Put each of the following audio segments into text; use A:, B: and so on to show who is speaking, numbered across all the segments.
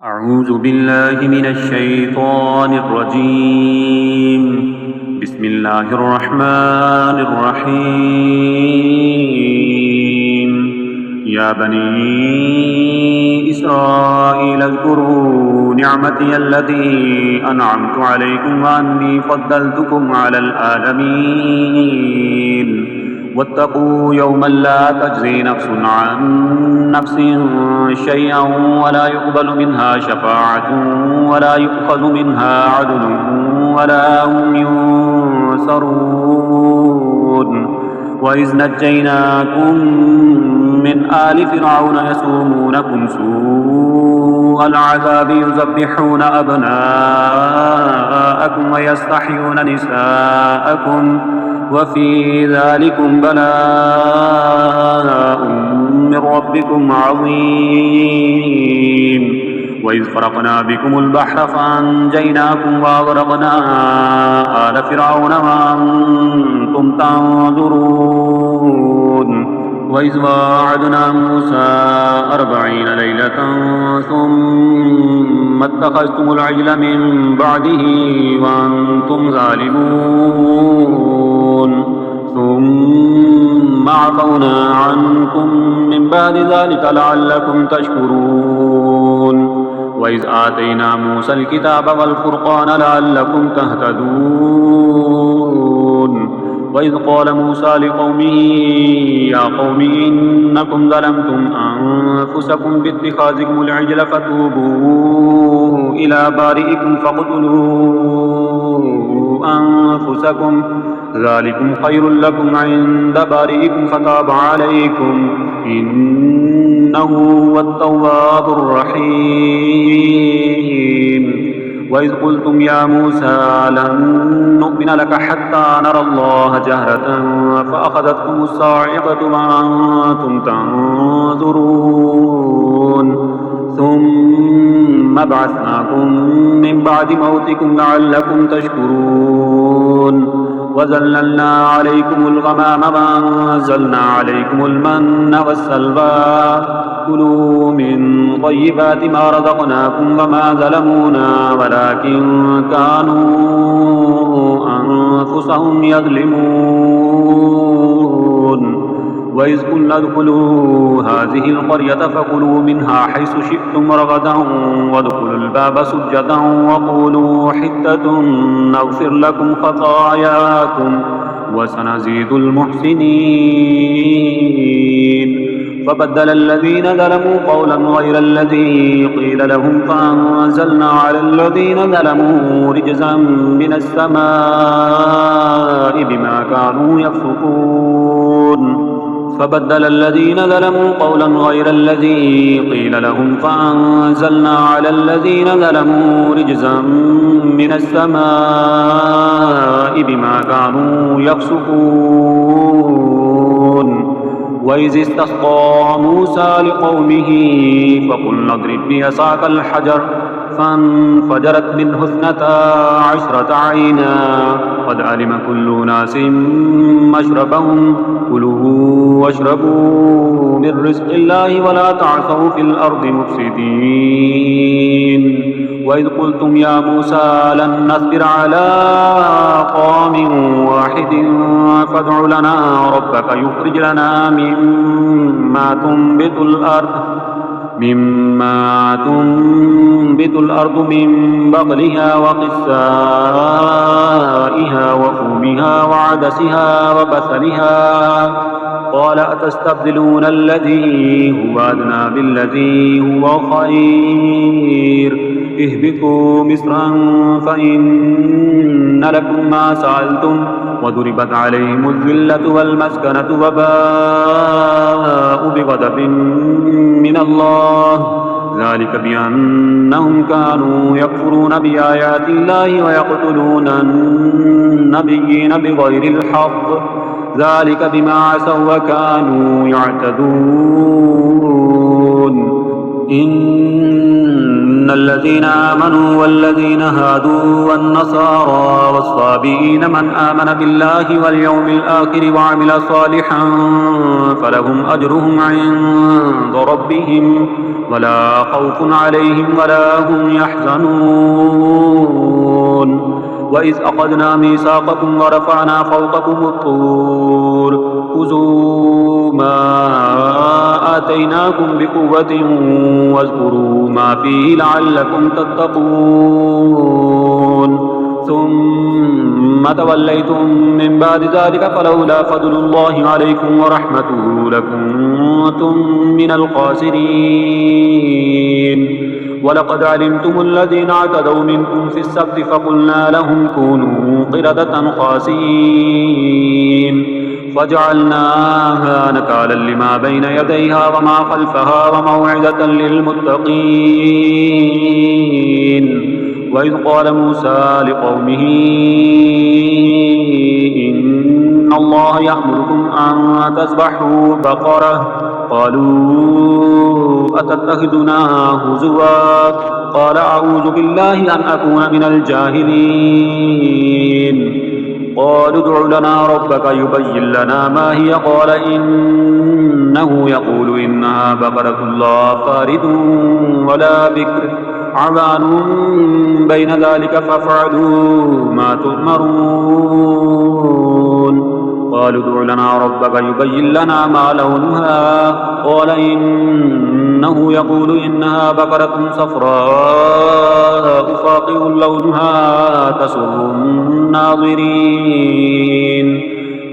A: أعوذ بالله من الشيطان الرجيم. بسم الله الرحمن الرحيم. يا بني إسرائيل اذكروا نعمتي التي أنعمت عليكم وأني فضلتكم على العالمين. واتقوا يوما لا تجزي نفس عن نفس شيئا ولا يقبل منها شفاعة ولا يؤخذ منها عدل ولا هم ينصرون. وإذ نجيناكم من آل فرعون يسومونكم سوء العذاب يذبحون أبناءكم ويستحيون نساءكم وفي ذلكم بلاء من ربكم عظيم. وإذ فرقنا بكم البحر فأنجيناكم وأغرقنا آل فرعون وأنتم تنظرون. وإذ واعدنا موسى 40 ليلة ثم اتخذتم العجل من بعده وأنتم ظالمون ثم عفونا عنكم من بعد ذلك لعلكم تشكرون. وإذ آتينا موسى الكتاب والفرقان لعلكم تهتدون. وإذ قال موسى لقومه يا قوم إنكم ظلمتم أنفسكم باتخاذكم العجل فتوبوا إلى بارئكم فاقتلوا أنفسكم ذلكم خير لكم عند بارئكم فتاب عليكم إنه هو التواب الرحيم. وإذ قلتم يا موسى لن نؤمن لك حتى نرى الله جهرة فأخذتكم الصاعقة وأنتم تنظرون ثم بعثناكم من بعد موتكم لعلكم تشكرون. وذللنا عليكم الغمام وأنزلنا عليكم المن والسلوى كلوا من طيبات ما رزقناكم وما ظلمونا ولكن كانوا أنفسهم يظلمون. وإذ قلنا ادخلوا هذه القرية فكلوا منها حيث شئتم رغدا وادخلوا الباب سجدا وقولوا حتة نغفر لكم خطاياكم وسنزيد المحسنين. فبدل الذين ظلموا قولا غير الذي قيل لهم فأنزلنا على الذين ظلموا رجزا من السماء بما كانوا يفسقون. فبدل الذين ظلموا قولا غير الذي قيل لهم فأنزلنا على الذين ظلموا رجزا من السماء بما كانوا يفسقون. وإذ استسقى موسى لقومه فقلنا اضرب بعصاك الحجر فانفجرت منه 12 عينا قد علم كل أناس مشربهم كلوا واشربوا من رزق الله ولا تعثوا في الأرض مفسدين. وإذ قلتم يا موسى لن نصبر على طعام واحد فادع لنا ربك يخرج لنا مما تنبت الأرض من بقلها وقثائها وفومها وعدسها وبصلها قال أتستبدلون الذي هو أدنى بالذي هو خير اهبطوا مصرا فإن لكم ما سألتم وضربت عليهم الذلة والمسكنة وباءوا بغضب من الله ذلك بأنهم كانوا يكفرون بآيات الله ويقتلون النبيين بغير الحق ذلك بما عصوا وكانوا يعتدون. إن الذين آمنوا والذين هادوا والنصارى والصابئين من آمن بالله واليوم الآخر وعمل صالحا فلهم أجرهم عند ربهم ولا خوف عليهم ولا هم يحزنون وإذ أخذنا ميثاقكم ورفعنا فوقكم الطور خذوا ما آتيناكم بقوة واذكروا ما فيه لعلكم تتقون ثم توليتم من بعد ذلك فلولا فضل الله عليكم ورحمته لكنتم من الخاسرين ولقد علمتم الذين اعتدوا منكم في السبت فقلنا لهم كونوا قردة خاسئين فجعلناها نكالا لما بين يديها وما خلفها وموعظة للمتقين وإذ قال موسى لقومه إن الله يأمركم أن تذبحوا بقرة قالوا أتتخذنا هزوا قال أعوذ بالله أن أكون من الجاهلين قالوا ادع لنا ربك يبين لنا ما هي قال إنه يقول إنها بقرة لا فارد ولا بكر عوان بين ذلك فافعلوا ما تؤمرون قالوا ادع لنا ربك يبين لنا ما لونها قال إنه يقول إنها بقرة صفراء فاقع لونها تسر الناظرين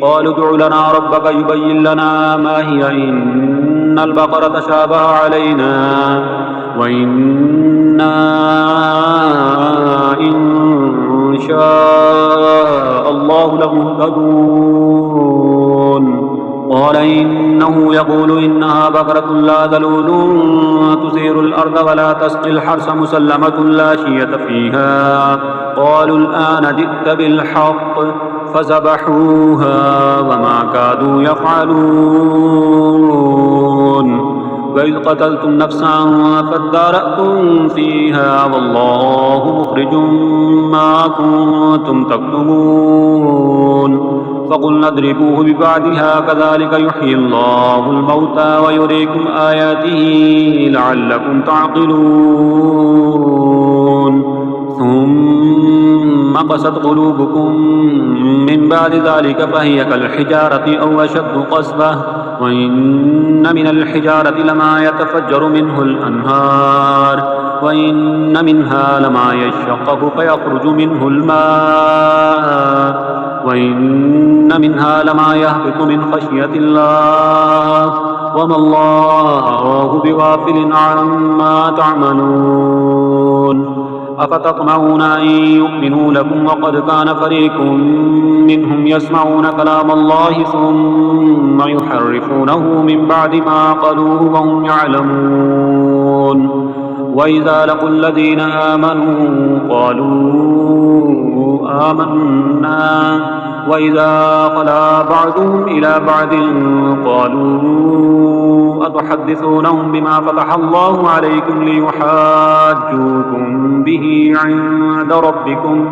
A: قالوا ادع لنا ربك يبين لنا ما هي إن البقرة تشابه علينا وإنا إن شاء الله لمهتدون قال إنه يقول إنها بقرة لا ذلول تثير الأرض ولا تسقي الحرث مسلمة لا شية فيها قالوا الآن جئت بالحق فذبحوها وما كادوا يفعلون وإذ قتلتم نفسا فادارأتم فيها والله مخرج ما كنتم تكتمون فقلنا اضربوه ببعضها كذلك يحيي الله الموتى ويريكم آياته لعلكم تعقلون ثم قست قلوبكم من بعد ذلك فهي كالحجارة أو أشد قسوة وإن من الحجارة لما يتفجر منه الأنهار وإن منها لما يشقق فيخرج منه الماء وإن منها لما يهبط من خشية الله وما الله بغافل عما تعملون أفتطمعون أن يؤمنوا لكم وقد كان فريق منهم يسمعون كلام الله ثم يحرفونه من بعد ما قالوه وهم يعلمون وإذا لقوا الذين آمنوا قالوا آمنا وإذا خلا بعضهم إلى بعض قالوا أتحدثونهم بما فتح الله عليكم ليحاجوكم به عند ربكم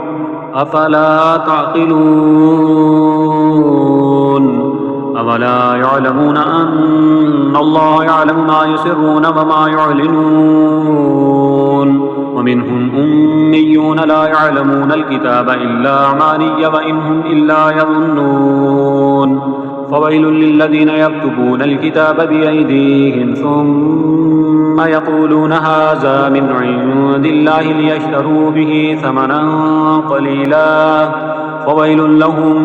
A: أفلا تعقلون أولا يعلمون أن الله يعلم ما يسرون وما يعلنون ومنهم أميون لا يعلمون الكتاب إلا أماني وإنهم إلا يظنون فويل للذين يكتبون الكتاب بأيديهم ثم يقولون هذا من عند الله ليشتروا به ثمنا قليلا فويل لهم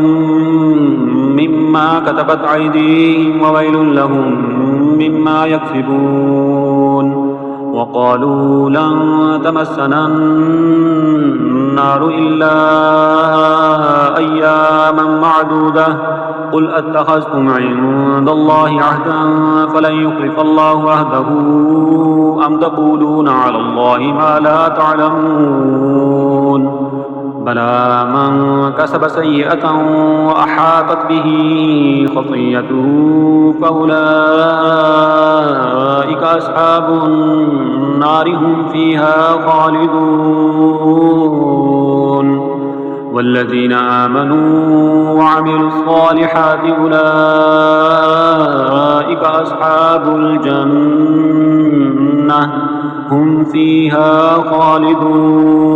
A: مما كتبت أيديهم وويل لهم مما يكسبون وقالوا لن تمسنا النار إلا أياما معدودة قل أتخذتم عند الله عهدا فلن يخلف الله عهده أم تقولون على الله ما لا تعلمون بلى من كسب سيئة وأحاطت به خطيئته فأولئك أصحاب النار هم فيها خالدون والذين آمنوا وعملوا الصالحات أولئك أصحاب الجنة هم فيها خالدون